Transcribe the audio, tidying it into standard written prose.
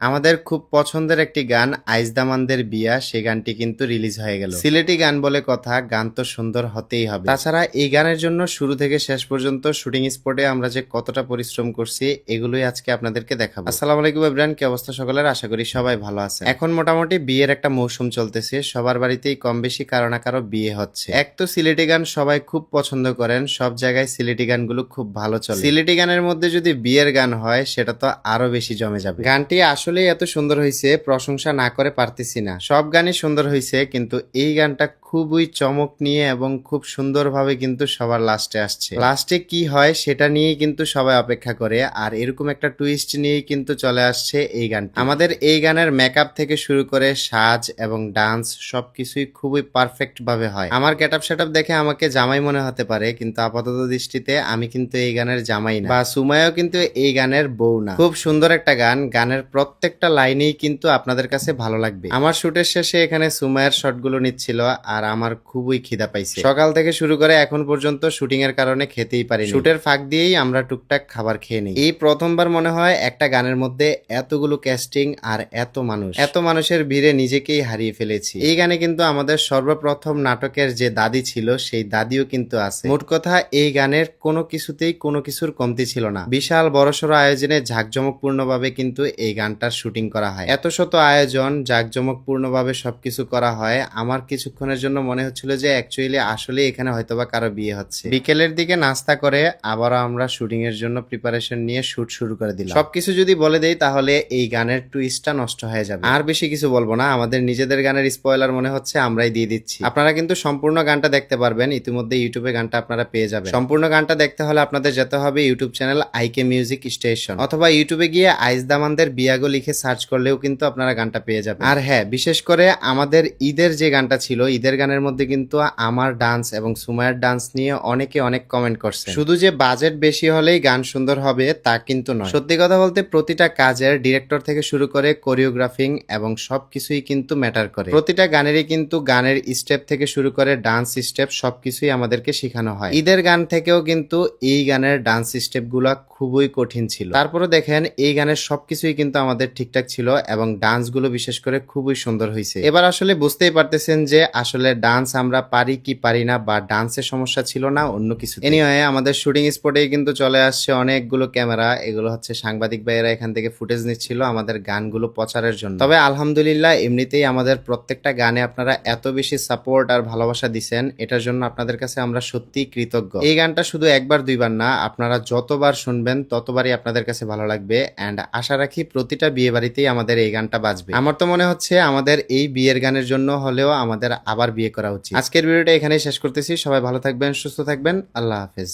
আমাদের খুব পছন্দের একটি গান আইজ দামানদের বিয়া সে গানটি কিন্তু রিলিজ হয়ে গেল। সিলেটি গান বলে কথা, গান তো সুন্দর হতেই হবে। তাছাড়া এই গানের জন্য শুরু থেকে শেষ পর্যন্ত শুটিং স্পটে আমরা যে কতটা পরিশ্রম করছি এগুলোই আজকে আপনাদেরকে দেখাবো। আসসালামু আলাইকুম এভরিওয়ান, কি অবস্থা সকলের? আশা করি সবাই ভালো আছে। এখন মোটামুটি বিয়ের একটা মৌসুম চলতেছে, সবার বাড়িতেই কম বেশি কারো না কারো বিয়ে হচ্ছে। এক তো সিলেটি গান সবাই খুব পছন্দ করেন, সব জায়গায় সিলেটি গানগুলো খুব ভালো চলে। সিলেটি গানের মধ্যে যদি বিয়ের গান হয় সেটা তো আরো বেশি জমে যাবে। গানটি আসলেই এত সুন্দর হয়েছে, প্রশংসা না করে পারতেছি না। সব গানই সুন্দর হয়েছে, কিন্তু এই গানটা খুবই চমক নিয়ে এবং খুব সুন্দরভাবে কিন্তু সবার লাস্টে আসছে। লাস্টে কি হয় সেটা নিয়েই কিন্তু সবাই অপেক্ষা করে, আর এরকম একটা টুইস্ট নিয়েই কিন্তু চলে আসছে এই গান। আমাদের এই গানের মেকআপ থেকে শুরু করে সাজ এবং ডান্স সবকিছুই খুবই পারফেক্ট ভাবে হয়। আমার গেটআপ সেটআপ দেখে আমাকে জামাই মনে হতে পারে, কিন্তু আপাতত দৃষ্টিতে আমি কিন্তু এই গানের জামাই না, বা সুমাইও কিন্তু এই গানের বউ না। খুব সুন্দর একটা গান, গানের প্রত্যেকটা লাইনেই কিন্তু আপনাদের কাছে ভালো লাগবে। আমার শুটের শেষে এখানে সুমাইয়ের শটগুলো নিচ্ছিল, আর আমার খুবই খিদা পাইছে। সকাল থেকে শুরু করে এখন পর্যন্ত শুটিং এর কারণে খেতেই পারি। শুটের ফাঁক দিয়েই আমরা টুকটাক খাবার খেয়ে নিই। এই প্রথমবার মনে হয় একটা গানের মধ্যে এতগুলো ক্যাস্টিং আর এত মানুষের ভিড়ে নিজেকেই হারিয়ে ফেলেছি। এই গানে কিন্তু আমাদের সর্বপ্রথম নাটকের যে দাদি ছিল সেই দাদিও কিন্তু আছে। মোট কথা এই গানের কোনো কিছুতেই কোনো কিছুর কমতি ছিল না। বিশাল বড়সড় আয়োজনে জাঁকজমকপূর্ণ ভাবে কিন্তু এই গানটার শুটিং করা হয়। এত শত আয়োজন, জাঁকজমকপূর্ণ ভাবে সবকিছু করা হয়। আমার কিছুক্ষণের জন্য মনে হচ্ছিল যে অ্যাকচুয়ালি আসলে এখানে হয়তোবা কারো বিয়ে হচ্ছে। বিকেলের দিকে নাস্তা করে আবারও আমরা শুটিং এর জন্য প্রিপারেশন নিয়ে শুট শুরু করে দিলাম। সবকিছু যদি বলে দেই তাহলে এই গানের টুইস্টটা নষ্ট হয়ে যাবে। আর বেশি কিছু বলবো না, আমাদের নিজেদের গানের স্পয়লার মনে হচ্ছে আমরাই দিয়ে দিচ্ছি। আপনারা কিন্তু সম্পূর্ণ গানটা দেখতে পারবেন, ইতিমধ্যে ইউটিউবে গানটা আপনারা পেয়ে যাবেন। সম্পূর্ণ গানটা দেখতে হলে আপনাদের যেতে হবে ইউটিউব চ্যানেল আইকে মিউজিক স্টেশন, অথবা ইউটিউবে গিয়ে আইজ দামানদের বিয়াগো লিখে সার্চ করলেও কিন্তু আপনারা গানটা পেয়ে যাবেন। আর হ্যাঁ, বিশেষ করে আমাদের ঈদের যে গানটা ছিল, ঈদের গানের মধ্যে কিন্তু আমার ডান্স এবং সুমাইয়ের ডান্স নিয়ে অনেকে অনেক কমেন্ট করছে। শুধু যে বাজেট বেশি হলেই গান সুন্দর হবে তা কিন্তু নয়। সত্যি কথা বলতে প্রতিটা কাজের ডিরেক্টর থেকে শুরু করে কোরিওগ্রাফিং এবং সবকিছুই কিন্তু ম্যাটার করে। প্রতিটা গানেরই কিন্তু গানের স্টেপ থেকে শুরু করে ডান্স স্টেপ সবকিছুই আমাদেরকে শেখানো হয়। ঈদের গান থেকেও কিন্তু এই গানের ডান্স স্টেপ গুলা খুবই কঠিন ছিল। তারপরে দেখেন এই গানের সবকিছুই কিন্তু আমাদের ঠিকঠাক ছিল এবং ডান্স গুলো বিশেষ করে খুবই সুন্দর হয়েছে। এবার আসলে বুঝতেই পারতেছেন যে আসলে ডান্স আমরা পারি কি পারি না, বা ডান্সের সমস্যা ছিল না অন্য কিছু। এনিওয়ে, আমাদের শুটিং স্পটে কিন্তু চলে আসছে অনেকগুলো ক্যামেরা। এগুলো হচ্ছে সাংবাদিক ভাইয়েরা এখান থেকে ফুটেজ নিচ্ছিল আমাদের গানগুলো প্রচারের জন্য। তবে আলহামদুলিল্লাহ এমনিতেই আমাদের প্রত্যেকটা গানে আপনারা এত বেশি সাপোর্ট আর ভালোবাসা দিচ্ছেন, এটার জন্য আপনাদের কাছে আমরা সত্যিই কৃতজ্ঞ। এই গানটা শুধু একবার দুইবার না, আপনারা যতবার শুনবেন ততবারই আপনাদের কাছে ভালো লাগবে। এন্ড আশা রাখি প্রতিটা বিয়ে বাড়িতেই আমাদের এই গানটা বাজবে। আমার তো মনে হচ্ছে আমাদের এই বিয়ের গানের জন্য হলেও আমাদের আবার বিয়ে করা উচিত। আজকের ভিডিওটা এখানেই শেষ করতেছি। সবাই ভালো থাকবেন, সুস্থ থাকবেন, আল্লাহ হাফেজ।